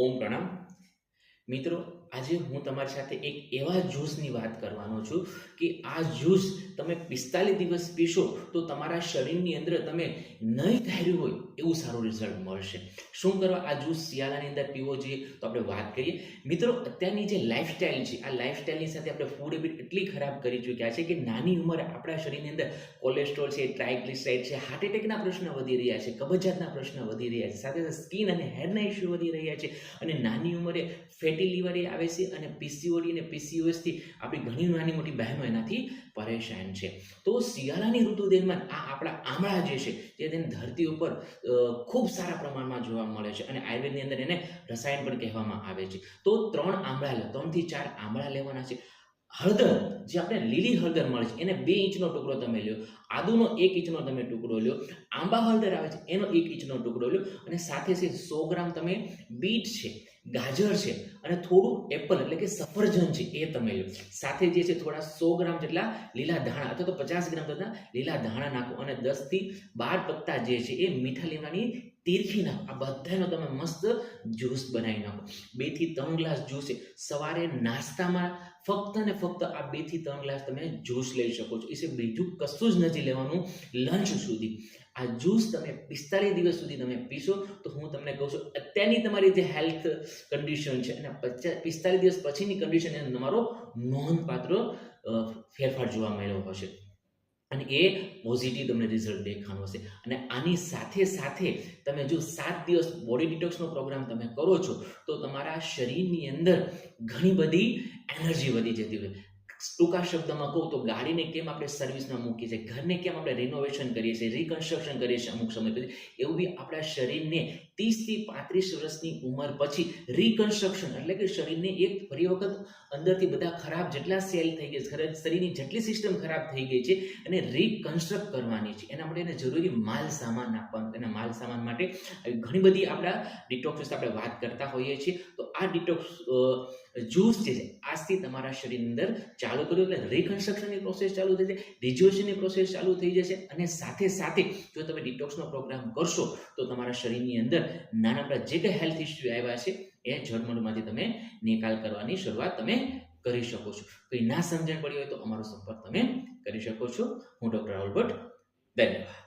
ઓમ પ્રણામ મિત્રો. આજે હું તમારી સાથે એક એવા જ્યુસની વાત કરવાનો છું કે આ જ્યુસ તમે 45 દિવસ પીશો તો તમારા શરીરની અંદર તમે નહીં ધાર્યું હોય એવું સારું રિઝલ્ટ મળશે. શું કરવા આ જ્યુસ શિયાળાની અંદર પીવો જોઈએ તો આપણે વાત કરીએ. મિત્રો, અત્યારની જે લાઈફસ્ટાઈલ છે આ લાઈફસ્ટાઈલની સાથે આપણે ફૂડ હેબિટ એટલી ખરાબ કરી ચૂક્યા છે કે નાની ઉંમરે આપણા શરીરની અંદર કોલેસ્ટ્રોલ છે, ટ્રાઇગ્લિસરાઇડ છે, હાર્ટ એટેકના પ્રશ્ન વધી રહ્યા છે, કબજિયાતના પ્રશ્ન વધી રહ્યા છે, સાથે સાથે સ્કિન અને હેરના ઇસ્યુ વધી રહ્યા છે અને નાની ઉંમરે ફેટી લીવર આવે છે અને પીસીઓડી અને પીસીઓએસથી આપણી ઘણી નાની મોટી બહેનો એનાથી પરેશાન છે. તો શિયાળાની ઋતુ દરમિયાન આ આપણા આમળા જે છે જે તેની ધરતી ઉપર ખૂબ સારા પ્રમાણમાં જોવા મળે છે અને આયુર્વેદની અંદર એને રસાયણ પણ કહેવામાં આવે છે. તો 3 થી 4 આમળા લેવાના છે. હળદર, જે આપણે લીલી હળદર મળે છે એને 2 ઇંચનો ટુકડો તમે લ્યો, આદુનો 1 ઇંચનો તમે ટુકડો લ્યો, આંબા હળદર આવે છે એનો 1 ઇંચનો ટુકડો લ્યો અને સાથે 100 ગ્રામ તમે બીટ છે, ગાજર છે અને થોડું એપલ એટલે કે સફરજન છે એ તમે લો. સાથે જે છે થોડા 100 ગ્રામ જેટલા લીલા ધાણા અથવા તો 50 ગ્રામ જેટલા લીલા ધાણા નાખો અને 10 થી 12 પત્તા જે છે એ મીઠા લીમડાની તીરખી નાખો. આ બધાનો તમે મસ્ત જ્યુસ બનાવી નાખો. 2 થી 3 ગ્લાસ જ્યુસ સવારે નાસ્તામાં ફક્ત ને ફક્ત આ 2 થી 3 ગ્લાસ તમે જ્યુસ લઈ શકો છો. એ બીજું કશું જ નથી લેવાનું લંચ સુધી. આ જ્યુસ તમે 45 દિવસ સુધી તમે પીશો તો હું તમને કહું છું અત્યારની તમારી જે હેલ્થ કન્ડિશન છે અને 45 દિવસ પછીની કન્ડિશન એ તમારો નોંધપાત્ર ફેરફાર જોવા મળ્યો હશે અને એ પોઝિટિવ તમને રિઝલ્ટ દેખાવાનું હશે. અને આની સાથે સાથે તમે જો 7 દિવસ બોડી ડિટોક્સનો પ્રોગ્રામ તમે કરો છો તો તમારા શરીરની અંદર ઘણી બધી એનર્જી વધી જતી હોય. ટૂંકા શબ્દમાં કહું તો ગાડીને કેમ આપણે સર્વિસમાં મૂકીએ છીએ, ઘરને કેમ આપણે રિનોવેશન કરીએ છીએ, રિકન્સ્ટ્રક્શન કરીએ છીએ અમુક સમય પછી, એવું બી આપણા શરીરને 30 થી 35 વર્ષની ઉંમર પછી રિકન્સ્ટ્રક્શન એટલે કે શરીરને એક ફરી વખત અંદરથી બધા ખરાબ જેટલા સેલ થઈ ગયા, શરીરની જેટલી સિસ્ટમ ખરાબ થઈ ગઈ છે અને રિકન્સ્ટ્રક્ટ કરવાની છે. એના માટે એને જરૂરી માલ સામાન આપવાનો. એના માલ સામાન માટે ઘણી બધી આપણા ડિટોક્સ વિશે આપણે વાત કરતા હોઈએ છીએ. તો આ ડિટોક્સ જ્યુસ જે છે આજથી તમારા શરીરની અંદર ચાલુ કર્યું એટલે રિકન્સ્ટ્રક્શનની પ્રોસેસ ચાલુ થઈ જાય, રિજ્યુએશનની પ્રોસેસ ચાલુ થઈ જશે અને સાથે સાથે જો તમે ડિટોક્સનો પ્રોગ્રામ કરશો તો તમારા શરીરની અંદર નાના જે કંઈ હેલ્થ ઇસ્યુ આવ્યા છે એ જળમળમાંથી તમે નિકાલ કરવાની શરૂઆત તમે કરી શકો છો. કંઈ ના સમજણ પડી હોય તો અમારો સંપર્ક તમે કરી શકો છો. હું ડૉક્ટર રાહુલ ભટ્ટ. ધન્યવાદ.